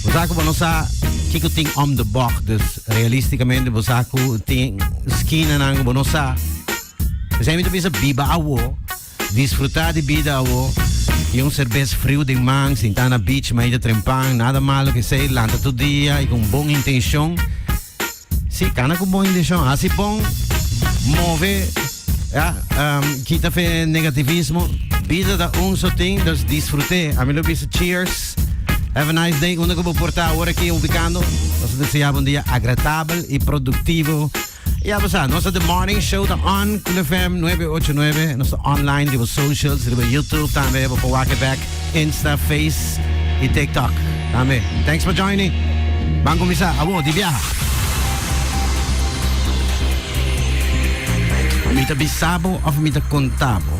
Bosaku bonosa kiko ting om de bok. Dus realisticamente bosaku ting skina nang bonosa. Dus hij moet bisa biba awo. Disfrutar de vida awo. Yung cerveza frio de mang, sintana beach, maída trempang, nada malo que sei, lanta todo dia e com boa intenção. Sim, cana com boa intenção. Assim bom, move, quita fe negativismo. Vida da só tem, dus disfrute. A mim lo bisa cheers. Have a nice day. Onde que vou portar agora aqui ubicando. Nós desejamos dia agradável e produtivo. Ja, we zijn. The morning show, the on Cool FM 989. Nostro online, die socials, die YouTube. Dan we hebben op Wakenback, Insta, Face en TikTok. Daarmee. Thanks for joining. Banco Misa, abo, di viaja. Mita bisabo of mita contabo?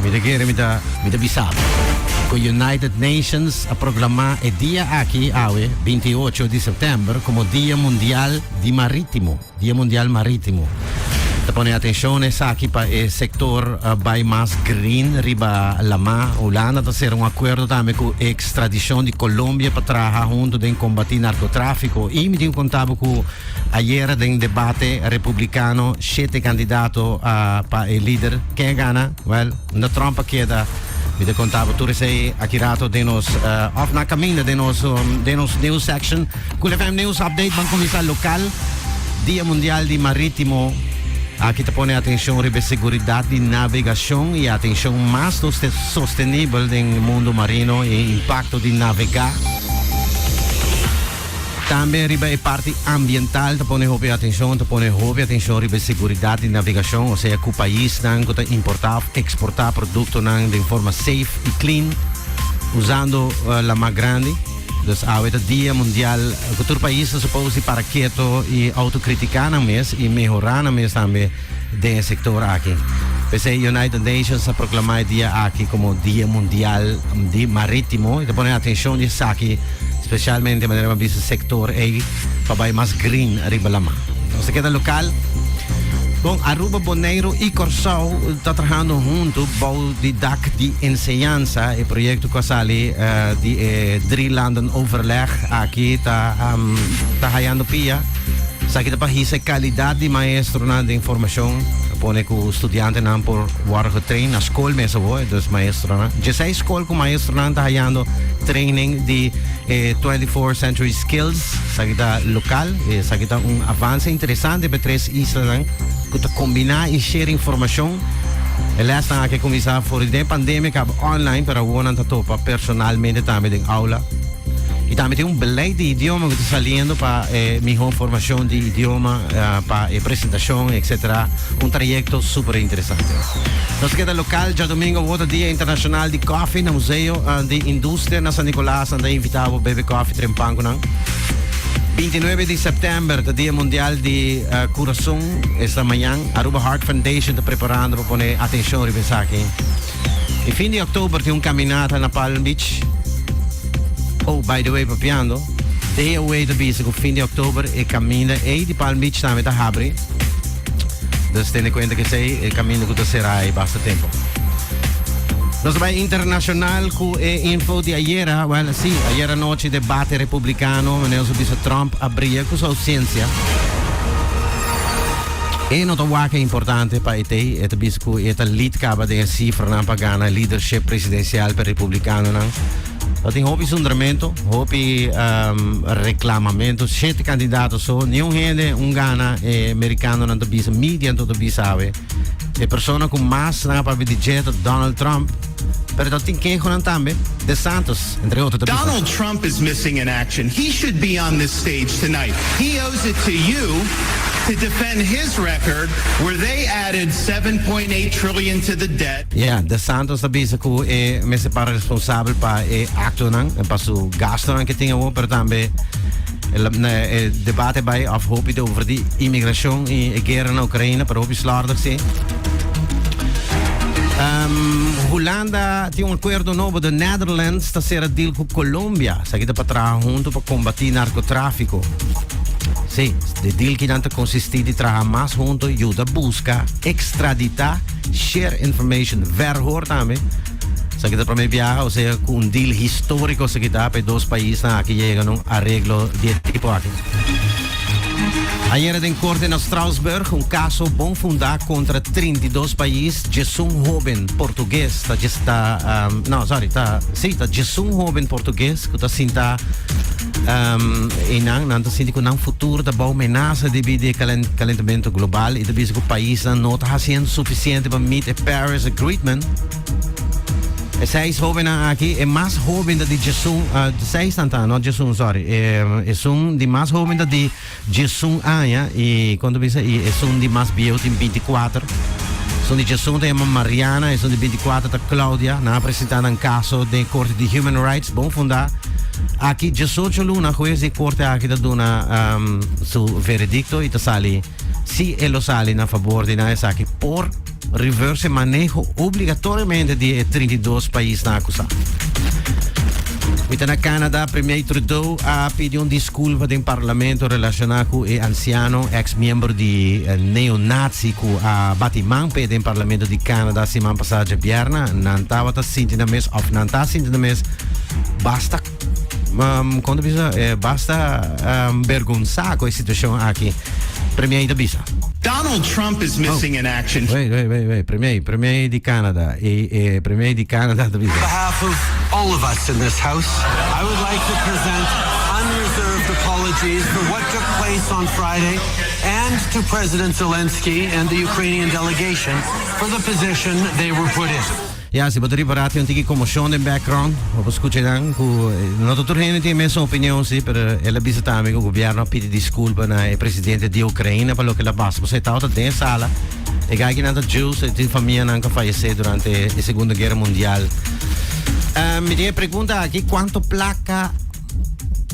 Mita kere, mita bisabo. Con United Nations a proclamar el día aquí, 28 de septiembre, como Día Mundial di Marítimo. Día Mundial Marítimo. Te pone atención aquí para el sector by más green, riba la mar. Holanda está hacer un acuerdo también con extradición de Colombia para trabajar junto en combatir narcotráfico. Y me contaba que ayer en un debate republicano, 7 candidatos para el líder. ¿Quién gana? Well, la Trump queda. Mi te contavo, tu sei accurato de nos off na camino de nos news section. Cool FM News Update, Banco Comisar Local, Día Mundial di Marítimo. Aquí te pone atención sobre seguridad de navegación y atención más sostenible del mundo marino e impacto de navegar. También riba e parte ambiental, te pone atención riba seguridad de navegación, o sea, que el país que importar, exportar productos de forma safe y clean, usando la más grande. Dus het Día Mundial, que todo país se supone para quieto y autocriticar y mejorar también del sector aquí. Pese United Nations ha proclamado el día aquí como Día Mundial de Marítimo y te pone atención de aquí, especialmente de manera más sector para más green arriba la mar. Entonces queda local. Bom, Aruba, Bonaire y Curaçao está trabajando juntos bouw de dak de enseñanza, el proyecto que sale de 3 landen overleg aquí está hallando pia. Aquí está para calidad de maestro de información. Pone que o estudiante não por worden getraind na school mesmo, dus maestro. Je sei school com maestro não está hallando training de 24th century skills, aqui está local, aqui está avanço interessante para 3 islas, que está combinar e share informação. Elas estão aqui começar por a pandemia que online para o ano topa personalmente também em aula. E também tem beleid de idioma que está saliendo para melhor formação de idioma, para apresentação, etc. Trajecto super interessante. Nós queda local, já domingo, outro dia internacional de coffee no Museu de Indústria na San Nicolás, onde invitava a beber coffee trempango. 29 de setembro, o Dia Mundial de Coração, esta manhã, Aruba Heart Foundation está preparando para poner atenção e pensar aqui. E fim de outubro tem caminhada na Palm Beach. Oh, by the way, papiando, day away to be so fin de october e cammina e di Palm Beach também tá abre. Dus ten cuenta que sei e cammino que será e basta tempo. Nós vai internacional com info de ayer, well, sí, ayer noche debate republicano, meneus disse Trump abria com sua ausência. E nota waken importante para te, et bisco et lead caba de cifra na pagana leadership presidencial per republicano nan. Dat in hopi sondramento, hopi reclamamento, 7 candidatos so, nenhum gente Ghana americano nan to bisa media to bisawe. E persona com mais na para digeto Donald Trump. Pero dat tin quem gewoon tambe De Santos, entre outros. Donald Trump is missing in action. He should be on this stage tonight. He owes it to you to defend his record where they added 7.8 trillion to the debt. Yeah, De Santos está bisa ku me separa responsável para acto nan, para su gasto nan que tinha o, pero também el debate bij afhoopje over die immigratie en guerra na Oekraïne, pero hoop slaardig zie. Holanda tem acordo novo de Netherlands para ser deal com Colômbia, seguida para trabalhar junto para combater narcotráfico. Sim, de deal que não consiste de trabalhar mais junto, ajuda busca extraditar, share information, verhoor também. Sa kita para may viaje, o sea, un deal histórico sa kita para dos países na aquí llegan un arreglo de tipo aquí. Ayer en corte en Strasbourg un caso bom fundado contra 32 países de un joven portugués está un joven portugués que está sinta nanta sinti que un futuro da boa amenaça devido ao calentamento global e devido que o país não está fazendo suficiente para meet the Paris Agreement. Seis joven aqui é mais jovem de Jesus, não Jesus, sorry, é um de mais jovem de Jesus anos e quando pensa é um de mais velho tem 24. São de Jesus tem uma Mariana, é um de 24 da Cláudia, na apresentada um caso de corte de Human Rights, bom fundar. Aqui 18 luna juez de corte aqui da dona su veredicto e ta sali se ele sali na favor de nós aqui por reverse manejo obrigatoriamente de 32 países na acusada. E na Canadá, o premier Trudeau pediu desculpa do parlamento relacionado com o anciano ex-membro de neonazi que batimang pede no parlamento de Canadá semana passada de Bierna, não estava sentindo mesmo, ou não está sentindo mesmo, basta quando basta vergonçar com a situação aqui. Premier da Bisa. Donald Trump is missing in action. Wait. Premier de Canada. Premier de Canada da Bisa. On behalf of all of us in this House, I would like to present unreserved apologies for what took place on Friday and to President Zelensky and the Ukrainian delegation for the position they were put in. Ja, se potrebbe parlare un tiki commozione in background, o scucciano non tutto gente tem a mesma opinião, sì, per ela visita amigo governo pede desculpa na presidente di Ucraina per lo che la passa, você tá outra dentro sala e gai que nada Jews e de família não que faleceu durante a Segunda Guerra Mundial. Me tinha pergunta aqui quanto placa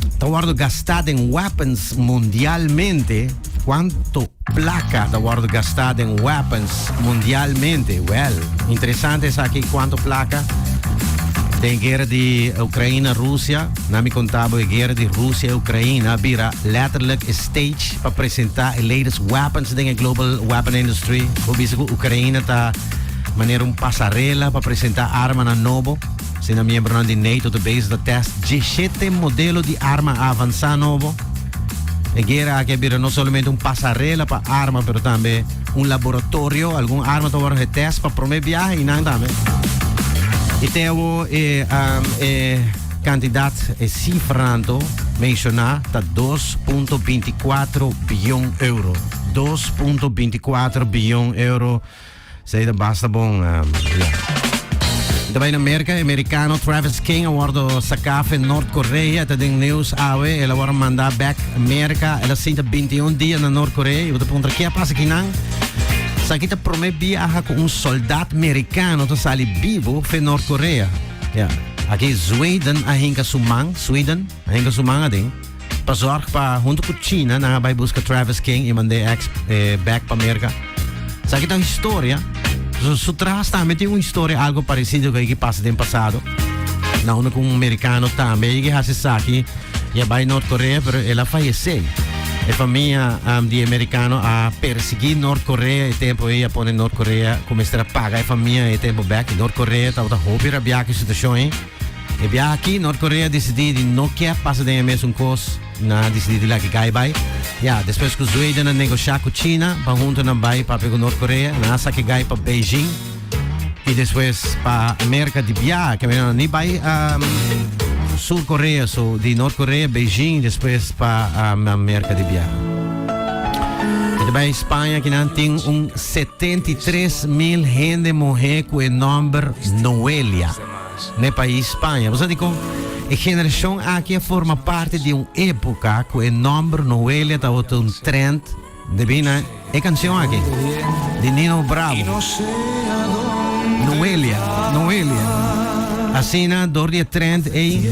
está guardo gastado em weapons mundialmente. Quanto placa da guardo gastado em weapons mundialmente? Well, interessante é aqui quanto placa da guerra de Ucraina-Rússia. Não me contava a guerra de Rússia e Ucraina vira letterlijk stage para apresentar as latest weapons da global weapon industry. O bispo Ucraina está maneira passarela para apresentar arma na novo. Sendo membro da NATO, da base da test 17 modelo de arma avançada novo. A guerra que vira não somente passarela para arma, mas também laboratório, alguma arma para teste para promover viagem e nada também. E tem o candidato cifrando mencionar tá 2,24 bilhão euro. 2,24 bilhão euro. Sei da basta bom. Também na América, americano Travis King awardo sa cafe Noord-Korea. Ito ding news awe, ela awardo mandar back Amerika. Ela sinta 21 dias na Noord-Korea. Ito punta kaya pa sa kinang. Sa kita promebia com soldado americano to sali vivo fe Noord-Korea. Yeah. Aqui Sweden ahinga sumang, ading. Pazorg pa junto com China na vai busca Travis King e mande back pa Amerika. Sa kita história. Su também tem uma história algo parecido com o que passa no passado. Na uma com americano também que faz aqui e vai Norte-Coreia, mas ela faleceu. A família de americano a perseguir Norte-Coreia e tempo ia pôr Norte-Coreia começar a pagar a família e tempo back. Norte-Coreia estava roubando a viagem situação e viagem aqui Norte-Coreia decidiu de não quer passar a mesma coisa. Na decidiu lá que vai. Ja, depois que os Sweden negociar com China, para junto na vai para pegar Norte-Coreia, nasa que vai para Beijing e depois para América de Bia, que nem vai Sul-Coreia, so de Norte-Coreia, Beijing, depois para América de Bia. E também Espanha que não tem 73 mil gente morrer com o nome Noelia no país Espanha. Você diz a geração aqui forma parte de uma época que o nome Noelia estava um trend de bina a canção aqui de Nino Bravo. Noelia. Assim na dor de trend aí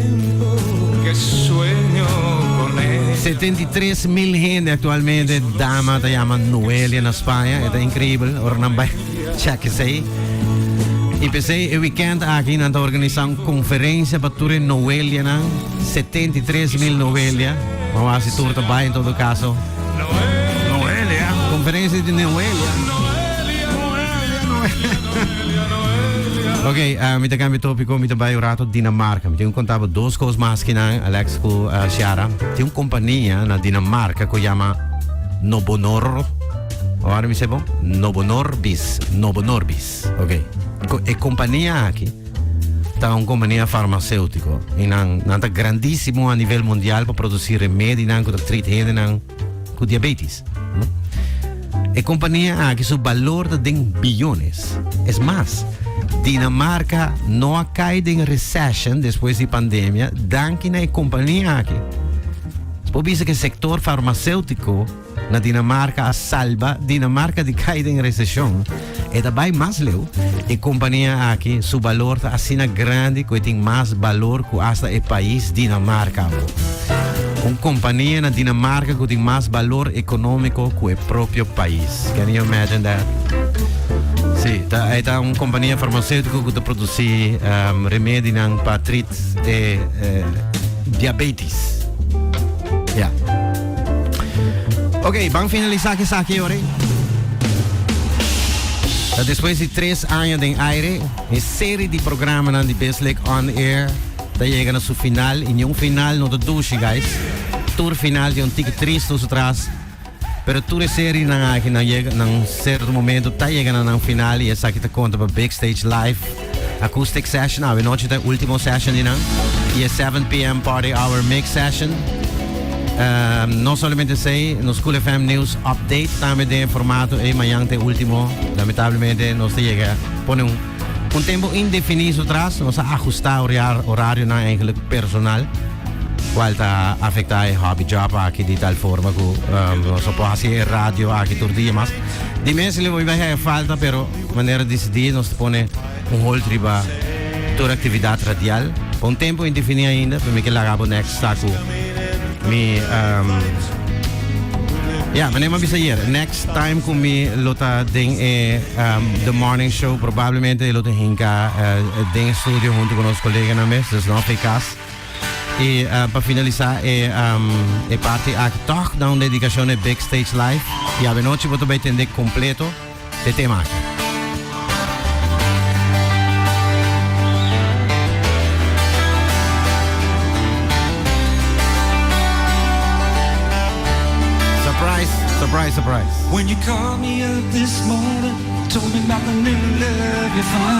73 mil gente atualmente dama te chama Noelia na Espanha, é incrível. Ora não vai check isso aí. E pensei, o weekend aqui nós organizamos uma conferência para tudo Noelia, 73 mil Noelia. Vamos ver se tudo está bem em todo caso. Noelia? Conferência de Noelia. Ok, mi te cambio topico, mi te vai urato Dinamarca. Mi te un contavo dos cose maschine, Alex con Chiara. Ti un compagnia na Dinamarca che chiama Nobonor. Ora mi sembra Nobonorbis. Ok. E compagnia aqui. Tá una compagnia farmaceutico in un grandissimo a livello mondiale per produrre rimedi per trattare con diabetes. E compagnia aqui su valor de billones. Es más, Dinamarca no ha caído en recession después de pandemia, danke na compagnia aqui. Poi visto che il settore farmaceutico na Dinamarca salva Dinamarca di caída in recession. E daarbij mais leu, e compagnia aqui, su valor tá assim grande, que tem mais valor que hasta o país Dinamarca. Uma companhia na Dinamarca que tem mais valor econômico que o próprio país. Can you imagine that? Sim, é uma companhia farmacêutica que produz remédio para artrite e diabetes. Yeah. Ok, vamos finalizar aqui hoje. Después de 3 años en aire, una serie de programas de Beslik On Air, está llegando a su final. Y un final no te duche, guys. Tour final de un ticket triste atrás. Pero toda serie en un cierto momento está llegando a un final. Y es aquí te cuento para Big Stage Live Acoustic Session. A noche es la última session. Y es 7 p.m. Party Hour Mix Session. No solamente sei, no School FM News Update también de formato e mañana te último, lamentablemente no se llega, pone un tiempo indefinido atrás, no se ajusta horario na eigenlijk personal, cual ta afecta el hobby job aquí de tal forma que no se puede hacer radio aquí todo el día más. De mensen le voy a hacer falta, pero de manera decidida nos pone un hold riba toda actividad radial, por un tiempo indefinido ainda, para mí que la hago next saco. Maar neem maar eens hier. Next time kom je lota ding the morning show probablemente lota hinka ding studio junto con los colegas na mes, dus não ficas. E para finalizar parte aqui toch da uma dedicação de Big Stage Live. E a noite vou também entender completo de tema aqui. Surprise. When you called me up this morning, told me about the new love you found.